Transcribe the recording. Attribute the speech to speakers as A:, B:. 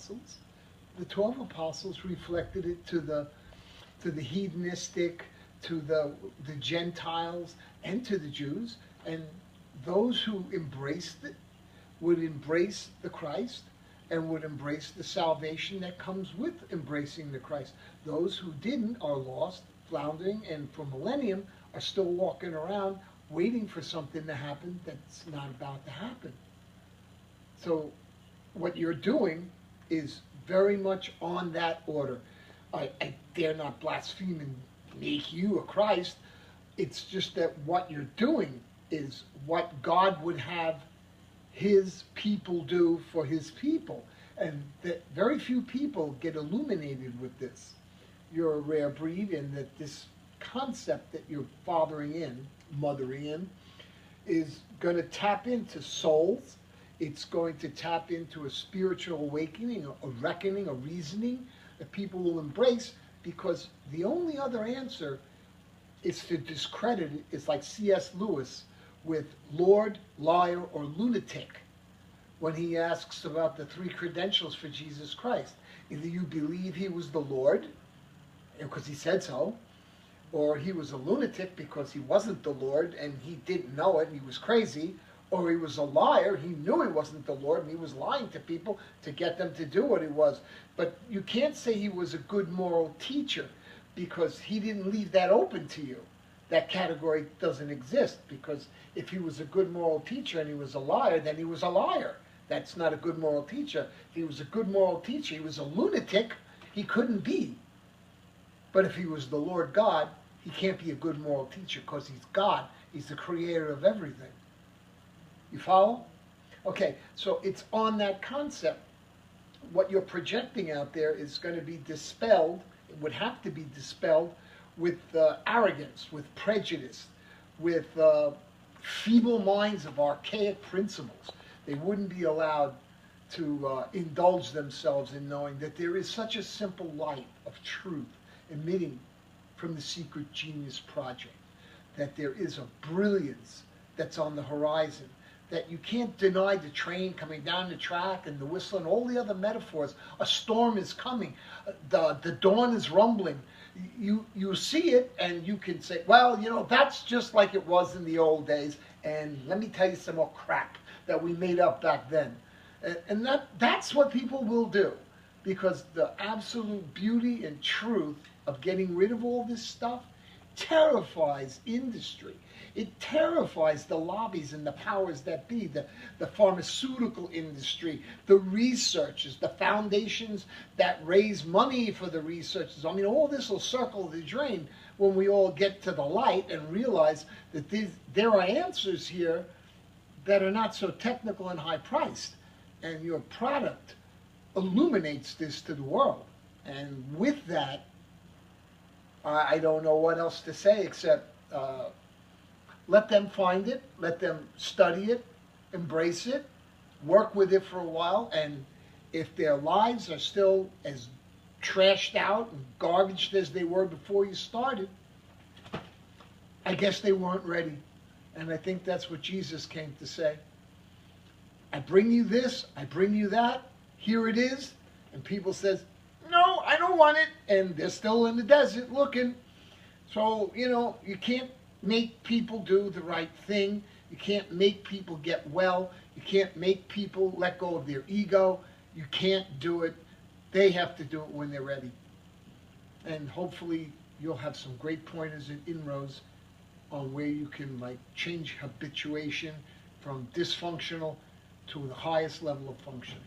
A: apostles. The 12 apostles reflected it to the hedonistic, to the Gentiles, and to the Jews. And those who embraced it would embrace the Christ and would embrace the salvation that comes with embracing the Christ. Those who didn't are lost, floundering, and for millennium are still walking around waiting for something to happen that's not about to happen. So what you're doing is very much on that order. I dare not blaspheme and make you a Christ. It's just that what you're doing is what God would have his people do for his people. And that very few people get illuminated with this. You're a rare breed in that this concept that you're mothering in, is going to tap into souls. It's going to tap into a spiritual awakening, a reckoning, a reasoning that people will embrace, because the only other answer is to discredit it. It's like C.S. Lewis with Lord, Liar, or Lunatic when he asks about the 3 credentials for Jesus Christ. Either you believe he was the Lord, because he said so, or he was a lunatic because he wasn't the Lord and he didn't know it and he was crazy, or he was a liar, he knew he wasn't the Lord and he was lying to people to get them to do what he was. But you can't say he was a good moral teacher, because he didn't leave that open to you. That category doesn't exist, because if he was a good moral teacher and he was a liar, then he was a liar. That's not a good moral teacher. If he was a good moral teacher, he was a lunatic, he couldn't be. But if he was the Lord God, he can't be a good moral teacher, because he's God. He's the creator of everything. You follow? Okay, so it's on that concept. What you're projecting out there is going to be dispelled, it would have to be dispelled, with arrogance, with prejudice, with feeble minds of archaic principles. They wouldn't be allowed to indulge themselves in knowing that there is such a simple light of truth emitting from the Secret Genius Project, that there is a brilliance that's on the horizon, that you can't deny the train coming down the track and the whistle and all the other metaphors. A storm is coming. The dawn is rumbling. You see it and you can say, well, you know, that's just like it was in the old days, and let me tell you some more crap that we made up back then. And that's what people will do, because the absolute beauty and truth of getting rid of all this stuff terrifies industry. It terrifies the lobbies and the powers that be, the pharmaceutical industry, the researchers, the foundations that raise money for the researchers. I mean, all this will circle the drain when we all get to the light and realize that there are answers here that are not so technical and high-priced. And your product illuminates this to the world. And with that, I don't know what else to say except let them find it, let them study it, embrace it, work with it for a while, and if their lives are still as trashed out and garbaged as they were before you started, I guess they weren't ready. And I think that's what Jesus came to say. I bring you this, I bring you that, here it is, and people says, no, I don't want it, and they're still in the desert looking. So, you know, you can't make people do the right thing. You can't make people get well. You can't make people let go of their ego. You can't do it. They have to do it when they're ready. And hopefully you'll have some great pointers and inroads on where you can like change habituation from dysfunctional to the highest level of functioning.